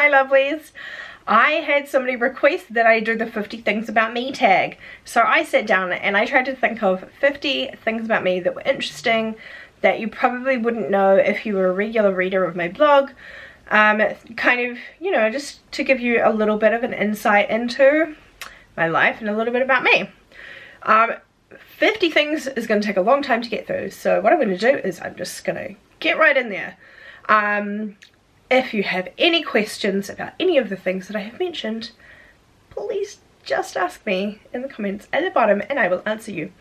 my lovelies. I had somebody request that I do the 50 things about me tag. So I sat down and I tried to think of 50 things about me that were interesting, that you probably wouldn't know if you were a regular reader of my blog. Kind of, you know, just to give you a little bit of an insight into my life and a little bit about me. 50 things is going to take a long time to get through, so what I'm going to do is I'm just going to get right in there. If you have any questions about any of the things that I have mentioned, please just ask me in the comments at the bottom and I will answer you.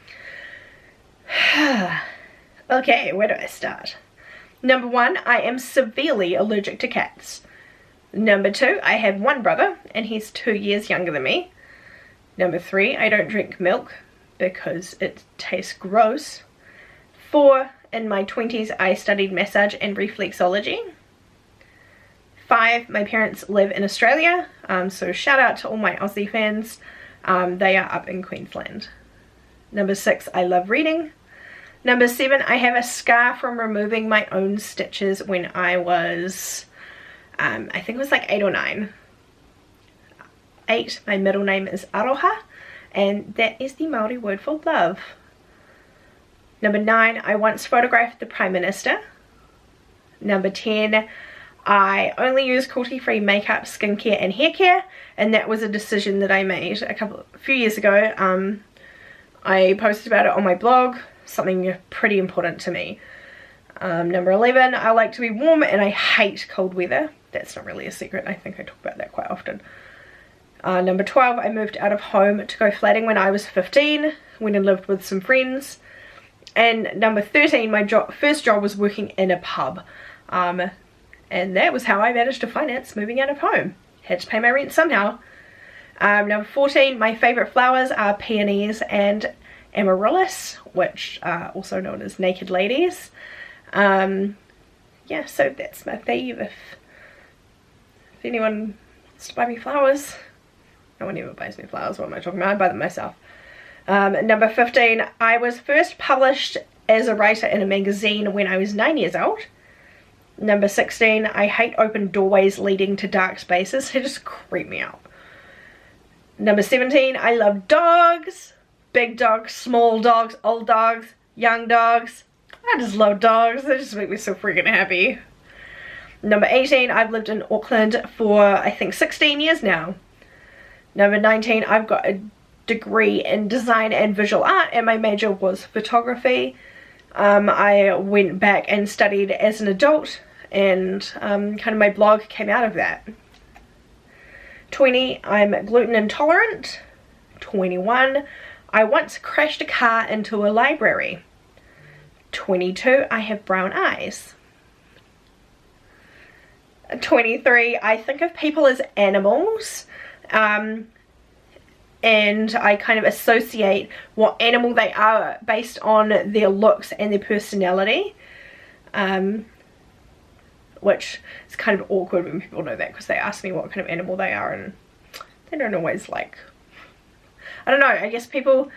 Okay, where do I start? Number 1, I am severely allergic to cats. Number 2, I have one brother and he's 2 years younger than me. Number 3, I don't drink milk because it tastes gross. 4, in my 20s I studied massage and reflexology. 5, my parents live in Australia, so shout out to all my Aussie fans. They are up in Queensland. Number 6, I love reading. Number 7, I have a scar from removing my own stitches when I was, I think it was like 8 or 9. 8, my middle name is Aroha, and that is the Māori word for love. Number 9, I once photographed the Prime Minister. Number 10, I only use cruelty-free makeup, skincare and hair care, and that was a decision that I made a few years ago. I posted about it on my blog, something pretty important to me. Number 11, I like to be warm and I hate cold weather. That's not really a secret, I think I talk about that quite often. Number 12, I moved out of home to go flatting when I was 15, when I lived with some friends. And number 13, my first job was working in a pub. And that was how I managed to finance moving out of home. Had to pay my rent somehow. Number 14, my favourite flowers are peonies and amaryllis, which are also known as naked ladies. Yeah, so that's my fave. If anyone wants to buy me flowers, no one ever buys me flowers. What am I talking about? I buy them myself. Number 15, I was first published as a writer in a magazine when I was 9 years old. Number 16, I hate open doorways leading to dark spaces. They just creep me out. Number 17, I love dogs. Big dogs, small dogs, old dogs, young dogs. I just love dogs. They just make me so freaking happy. Number 18, I've lived in Auckland for I think 16 years now. Number 19, I've got a degree in design and visual art and my major was photography. I went back and studied as an adult and kind of my blog came out of that. 20, I'm gluten intolerant. 21, I once crashed a car into a library. 22, I have brown eyes. 23, I think of people as animals. And I kind of associate what animal they are based on their looks and their personality. Which is kind of awkward when people know that because they ask me what kind of animal they are and they don't always like, I don't know, I guess people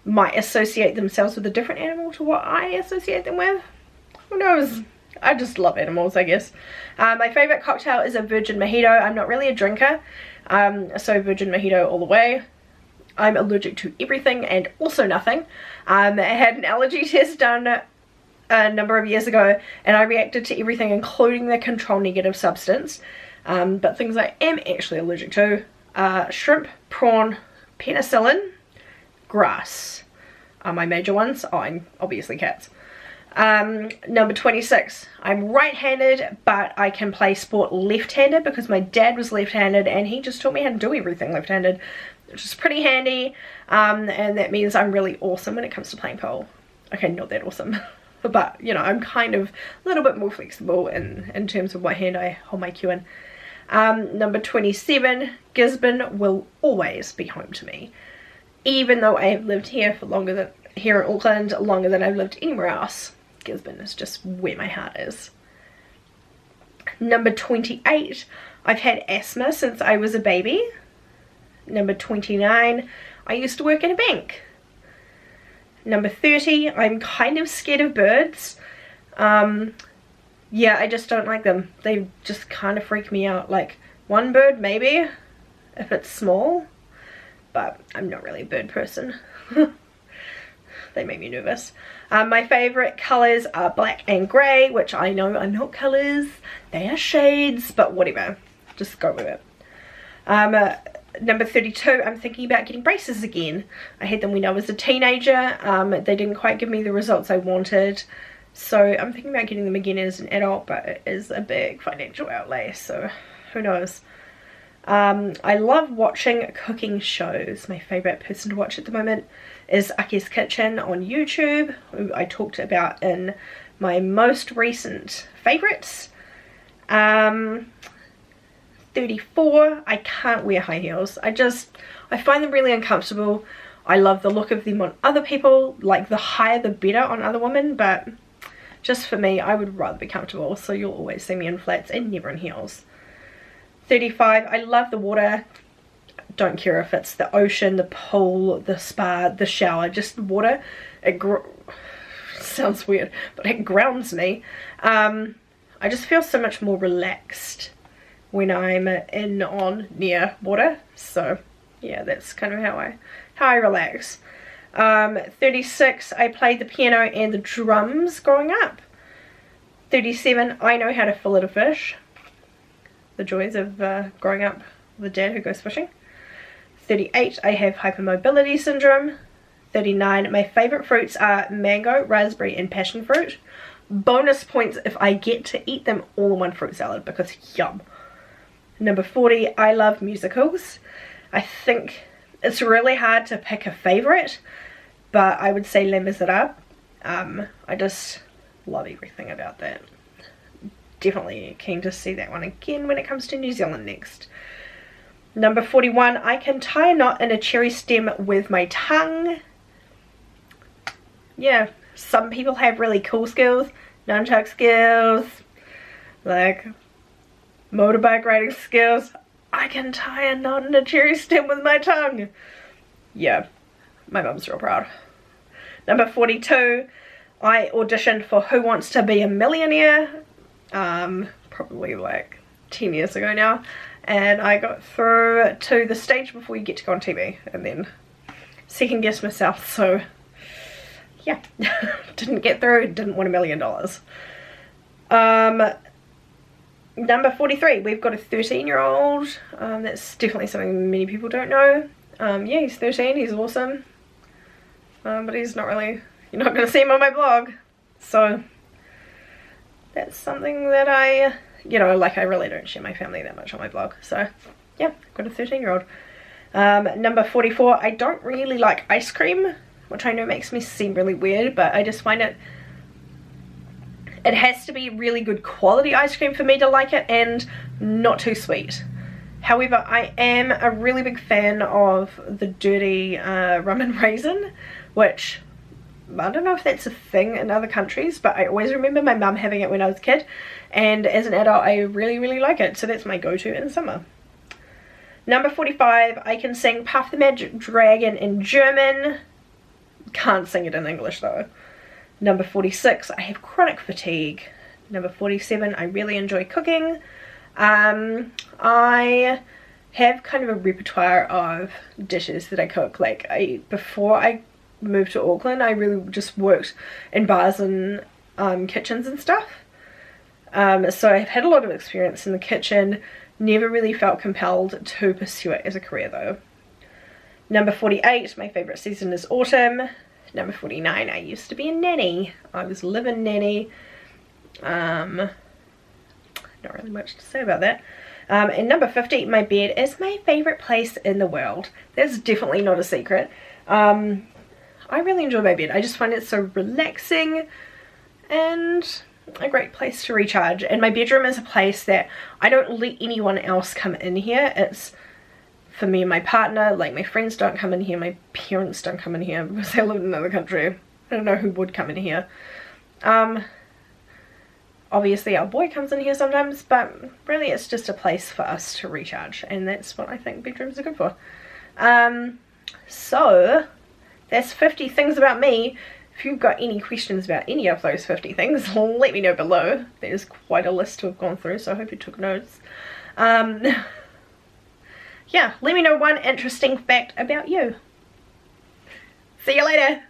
might associate themselves with a different animal to what I associate them with. Who knows? I just love animals, I guess. My favourite cocktail is a virgin mojito. I'm not really a drinker, so virgin mojito all the way. I'm allergic to everything and also nothing. I had an allergy test done a number of years ago and I reacted to everything including the control negative substance. But things I am actually allergic to are shrimp, prawn, penicillin, grass are my major ones. Oh, and obviously cats. Number 26, I'm right-handed but I can play sport left-handed because my dad was left-handed and he just taught me how to do everything left-handed, which is pretty handy. And that means I'm really awesome when it comes to playing pool. Okay, not that awesome. But, you know, I'm kind of a little bit more flexible in terms of what hand I hold my cue in. Number 27, Gisborne will always be home to me. Even though I have lived here for longer than, here in Auckland, longer than I've lived anywhere else. Gisborne is just where my heart is. Number 28, I've had asthma since I was a baby. Number 29, I used to work in a bank. Number 30, I'm kind of scared of birds. yeah, I just don't like them. They just kind of freak me out. Like one bird maybe, if it's small, but I'm not really a bird person. They make me nervous. My favorite colors are black and gray, which I know are not colors, they are shades, but whatever, just go with it. Number 32, I'm thinking about getting braces again. I had them when I was a teenager. They didn't quite give me the results I wanted, so I'm thinking about getting them again as an adult, but it is a big financial outlay, so who knows. I love watching cooking shows. My favorite person to watch at the moment is Aki's Kitchen on YouTube, who I talked about in my most recent favorites. 34, I can't wear high heels. I find them really uncomfortable. I love the look of them on other people, like the higher the better on other women, but just for me, I would rather be comfortable, so you'll always see me in flats and never in heels. 35, I love the water. Don't care if it's the ocean, the pool, the spa, the shower, just water. It sounds weird, but it grounds me. I just feel so much more relaxed when I'm near water. So yeah, that's kind of how I relax. 36, I played the piano and the drums growing up. 37, I know how to fillet a fish. The joys of growing up with a dad who goes fishing. 38, I have hypermobility syndrome. 39, my favorite fruits are mango, raspberry and passion fruit. Bonus points if I get to eat them all in one fruit salad, because yum. Number 40, I love musicals. I think it's really hard to pick a favorite, but I would say Les Miserables. I just love everything about that. Definitely keen to see that one again when it comes to New Zealand next. Number 41, I can tie a knot in a cherry stem with my tongue. Yeah, some people have really cool skills, nunchuck skills, like motorbike riding skills. I can tie a knot in a cherry stem with my tongue. Yeah, my mum's real proud. Number 42, I auditioned for Who Wants to Be a Millionaire, probably like 10 years ago now, and I got through to the stage before you get to go on TV, and then second guessed myself, so yeah, didn't get through, didn't win $1 million. Number 43, we've got a 13-year-old. That's definitely something many people don't know. Yeah, he's 13, he's awesome, but he's not really, you're not going to see him on my blog, so that's something that I, you know, like I really don't share my family that much on my blog, so yeah, I've got a 13-year-old. Number 44, I don't really like ice cream, which I know makes me seem really weird, but I just find it has to be really good quality ice cream for me to like it, and not too sweet. However, I am a really big fan of the dirty rum and raisin, which I don't know if that's a thing in other countries, but I always remember my mum having it when I was a kid, and as an adult I really like it, so that's my go-to in summer. Number 45, I can sing Puff the Magic Dragon in German. Can't sing it in English though. Number 46, I have chronic fatigue. Number 47, I really enjoy cooking. I have kind of a repertoire of dishes that I cook. Like before I moved to Auckland, I really just worked in bars and kitchens and stuff. So I've had a lot of experience in the kitchen. Never really felt compelled to pursue it as a career though. Number 48, my favourite season is autumn. Number 49, I used to be a nanny. I was a live-in nanny. Not really much to say about that. And number 50, my bed is my favourite place in the world. That's definitely not a secret. I really enjoy my bed. I just find it so relaxing and a great place to recharge. And my bedroom is a place that I don't let anyone else come in here. It's for me and my partner. Like my friends don't come in here, my parents don't come in here because they live in another country. I don't know who would come in here. Obviously our boy comes in here sometimes, but really it's just a place for us to recharge, and that's what I think bedrooms are good for. So that's 50 things about me, if you've got any questions about any of those 50 things, let me know below. There's quite a list to have gone through, so I hope you took notes. Yeah, let me know one interesting fact about you. See you later.